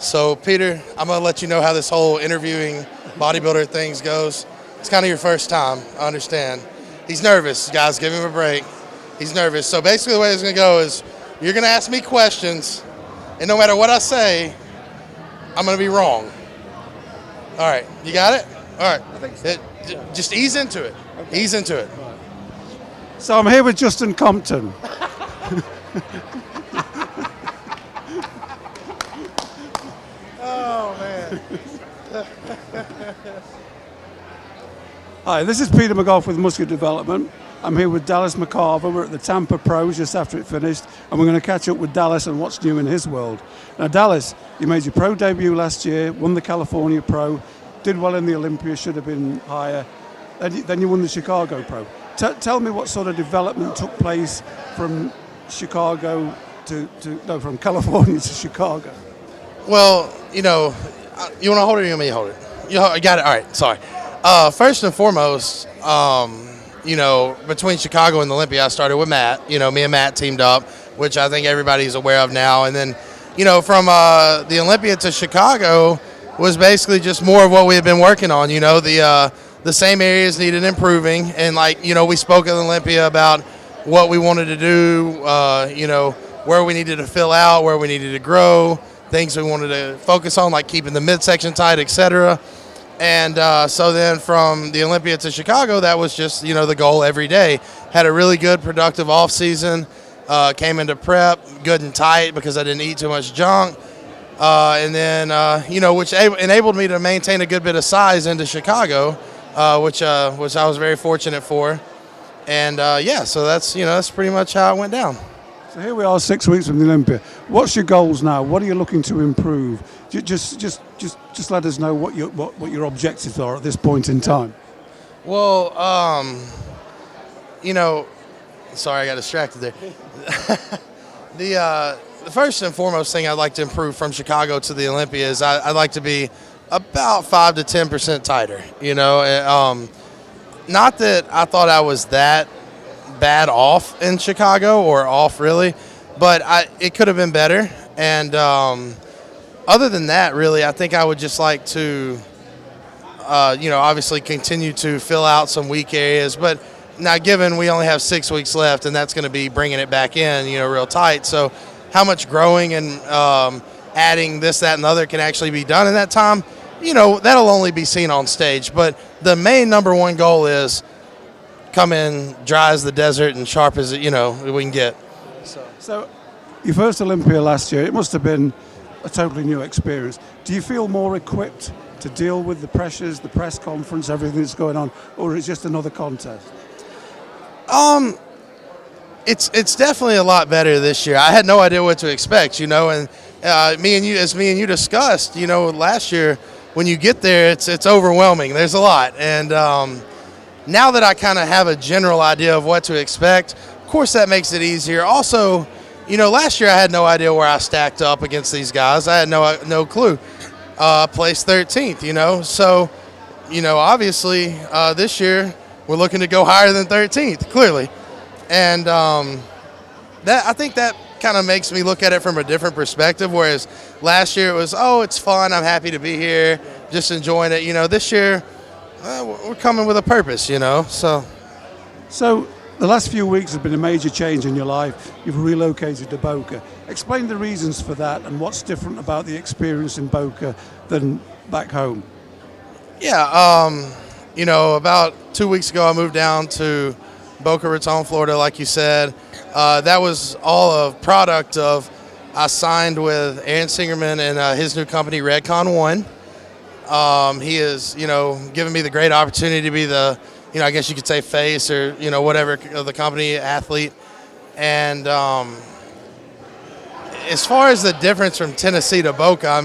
So, Peter, I'm going to let you know how this whole interviewing bodybuilder things goes. It's kind of your first time, I understand. He's nervous. Guys, give him a break. He's nervous. So, basically, the way it's going to go is you're going to ask me questions, and no matter what I say, I'm going to be wrong. All right. You got it? All right. I think so. Just ease into it. Okay. Ease into it. Right. So, I'm here with Justin Compton. Oh, man. Hi, this is Peter McGough with Muscular Development. I'm here with Dallas McCarver. We're at the Tampa Pros just after it finished, and we're going to catch up with Dallas and what's new in his world. Now, Dallas, you made your pro debut last year, won the California Pro, did well in the Olympia, should have been higher. Then you won the Chicago Pro. Tell me what sort of development took place from Chicago from California to Chicago. Well, you want to hold it or you want me to hold it? You got it. All right. Sorry. First and foremost, between Chicago and Olympia, I started with Matt. Me and Matt teamed up, which I think everybody's aware of now. And then, from the Olympia to Chicago was basically just more of what we had been working on. The same areas needed improving. And, we spoke at Olympia about what we wanted to do, where we needed to fill out, where we needed to grow, things we wanted to focus on, like keeping the midsection tight, etc. And so then from the Olympia to Chicago, that was just, the goal every day. Had a really good, productive off season. Came into prep good and tight because I didn't eat too much junk. And then, which enabled me to maintain a good bit of size into Chicago, which I was very fortunate for. And, so that's pretty much how it went down. So here we are 6 weeks from the Olympia. What's your goals now? What are you looking to improve? Just let us know what your objectives are at this point in time. Well, sorry, I got distracted there. The first and foremost thing I'd like to improve from Chicago to the Olympia is I'd like to be about 5 to 10% tighter. Not that I thought I was that bad off in Chicago or off really, but it could have been better. And other than that, really, I think I would just like to, obviously continue to fill out some weak areas. But now, given we only have 6 weeks left, and that's going to be bringing it back in, real tight. So how much growing and adding this, that, and the other can actually be done in that time, that'll only be seen on stage. But the main number one goal is come in dry as the desert and sharp as we can get. So your first Olympia last year, it must have been a totally new experience. Do you feel more equipped to deal with the pressures, the press conference, everything that's going on, or is it just another contest? It's definitely a lot better this year. I had no idea what to expect, and me and you discussed, last year when you get there, it's overwhelming. There's a lot, and now that I kind of have a general idea of what to expect, of course that makes it easier. Also, last year I had no idea where I stacked up against these guys. I had no clue. Placed 13th, So, obviously this year we're looking to go higher than 13th, clearly. And I think that kind of makes me look at it from a different perspective, whereas last year it was, it's fun, I'm happy to be here, just enjoying it. This year we're coming with a purpose, So the last few weeks have been a major change in your life. You've relocated to Boca. Explain the reasons for that and what's different about the experience in Boca than back home. Yeah, about 2 weeks ago I moved down to Boca Raton, Florida, like you said. That was all a product of I signed with Aaron Singerman and his new company, Redcon One. He is, giving me the great opportunity to be the, I guess you could say face or, whatever of the company, athlete. And as far as the difference from Tennessee to Boca,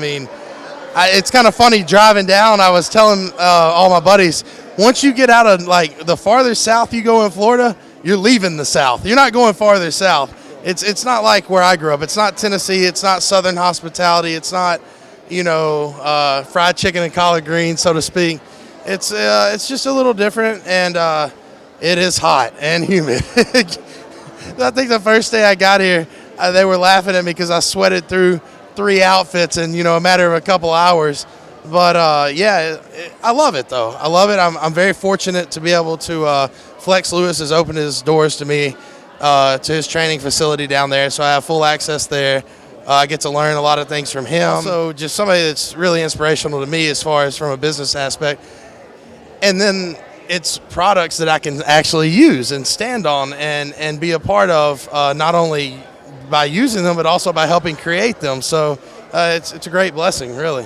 it's kind of funny driving down. I was telling all my buddies, once you get out of the farther south you go in Florida, you're leaving the South. You're not going farther south. It's not like where I grew up. It's not Tennessee. It's not Southern hospitality. It's not, fried chicken and collard greens, so to speak. It's just a little different, and it is hot and humid. I think the first day I got here, they were laughing at me because I sweated through 3 outfits in, a matter of a couple hours. But I love it though. I love it. I'm very fortunate to be able to. Flex Lewis has opened his doors to me, to his training facility down there, so I have full access there. I get to learn a lot of things from him. Also, just somebody that's really inspirational to me as far as from a business aspect. And then it's products that I can actually use and stand on and be a part of, not only by using them, but also by helping create them. So it's a great blessing, really.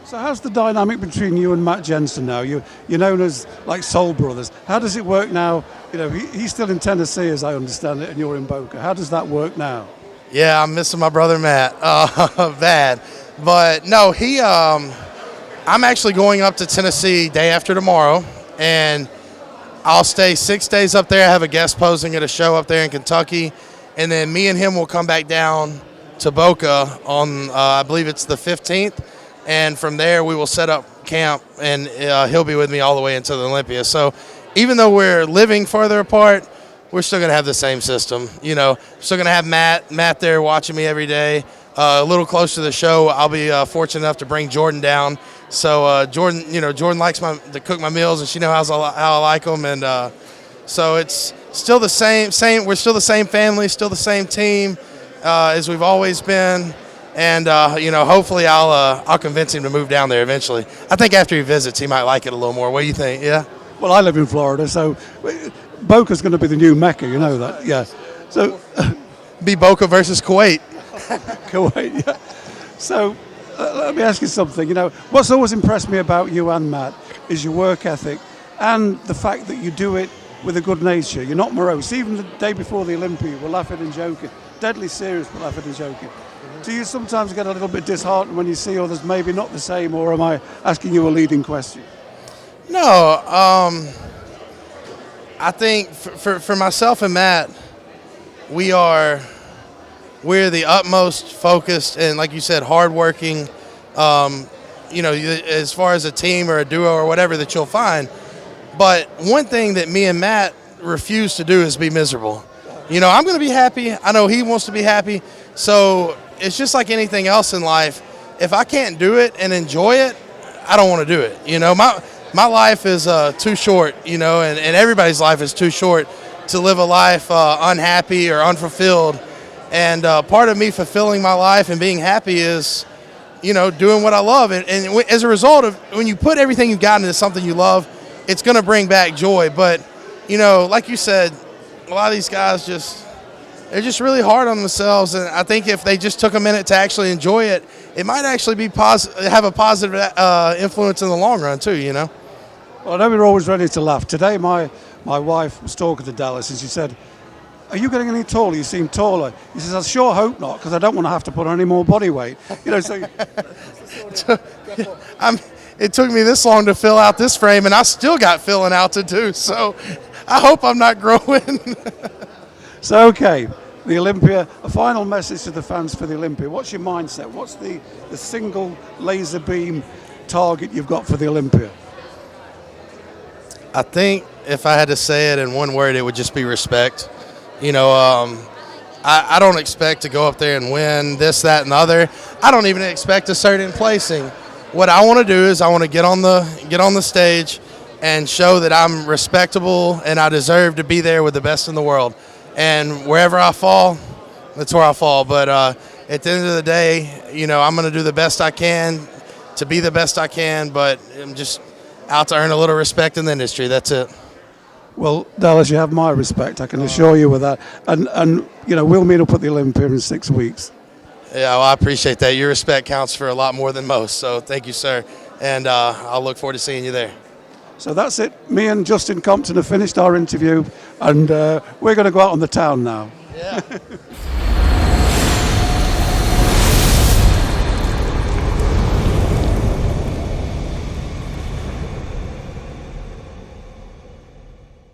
So how's the dynamic between you and Matt Jensen now? You're known as like soul brothers. How does it work now? He's still in Tennessee, as I understand it, and you're in Boca. How does that work now? Yeah, I'm missing my brother Matt, bad. But no, I'm actually going up to Tennessee day after tomorrow, and I'll stay 6 days up there. I have a guest posing at a show up there in Kentucky, and then me and him will come back down to Boca on, I believe it's the 15th. And from there, we will set up camp, and he'll be with me all the way into the Olympia. So even though we're living farther apart, we're still going to have the same system. Still going to have Matt there watching me every day. A little close to the show, I'll be fortunate enough to bring Jordan down. So Jordan likes to cook my meals, and she knows how I like them. And so it's still the same. We're still the same family, still the same team as we've always been. And hopefully I'll convince him to move down there eventually. I think after he visits, he might like it a little more. What do you think? Yeah. Well, I live in Florida, so Boca's going to be the new Mecca. You know that, yeah. So be Boca versus Kuwait. Kuwait, yeah. So let me ask you something. What's always impressed me about you and Matt is your work ethic and the fact that you do it with a good nature. You're not morose. Even the day before the Olympia, we're laughing and joking. Deadly serious, but laughing and joking. Do you sometimes get a little bit disheartened when you see others maybe not the same, or am I asking you a leading question? No, I think for myself and Matt, we're the utmost focused and, like you said, hardworking. As far as a team or a duo or whatever that you'll find. But one thing that me and Matt refuse to do is be miserable. I'm going to be happy. I know he wants to be happy. So it's just like anything else in life. If I can't do it and enjoy it, I don't want to do it. My life is too short, and everybody's life is too short to live a life unhappy or unfulfilled. And part of me fulfilling my life and being happy is, doing what I love. And as a result of when you put everything you got into something you love, it's going to bring back joy. But, like you said, a lot of these guys they're just really hard on themselves. And I think if they just took a minute to actually enjoy it, it might actually be have a positive influence in the long run too, Well, I know we're always ready to laugh. Today, my wife was talking to Dallas, and she said, "Are you getting any taller? You seem taller." He says, "I sure hope not, because I don't want to have to put on any more body weight." It took me this long to fill out this frame, and I still got filling out to do. So I hope I'm not growing. So, okay, the Olympia, a final message to the fans for the Olympia. What's your mindset? What's the single laser beam target you've got for the Olympia? I think if I had to say it in one word, it would just be respect. I don't expect to go up there and win this, that, and the other. I don't even expect a certain placing. What I want to do is I want to get on the stage and show that I'm respectable and I deserve to be there with the best in the world. And wherever I fall, that's where I fall. But at the end of the day, I'm going to do the best I can to be the best I can. But I'm just out to earn a little respect in the industry. That's it. Well, Dallas, you have my respect. I can assure you with that. And we'll meet up at the Olympia in 6 weeks. Yeah, well, I appreciate that. Your respect counts for a lot more than most. So thank you, sir. And I'll look forward to seeing you there. So that's it. Me and Justin Compton have finished our interview, and we're going to go out on the town now. Yeah.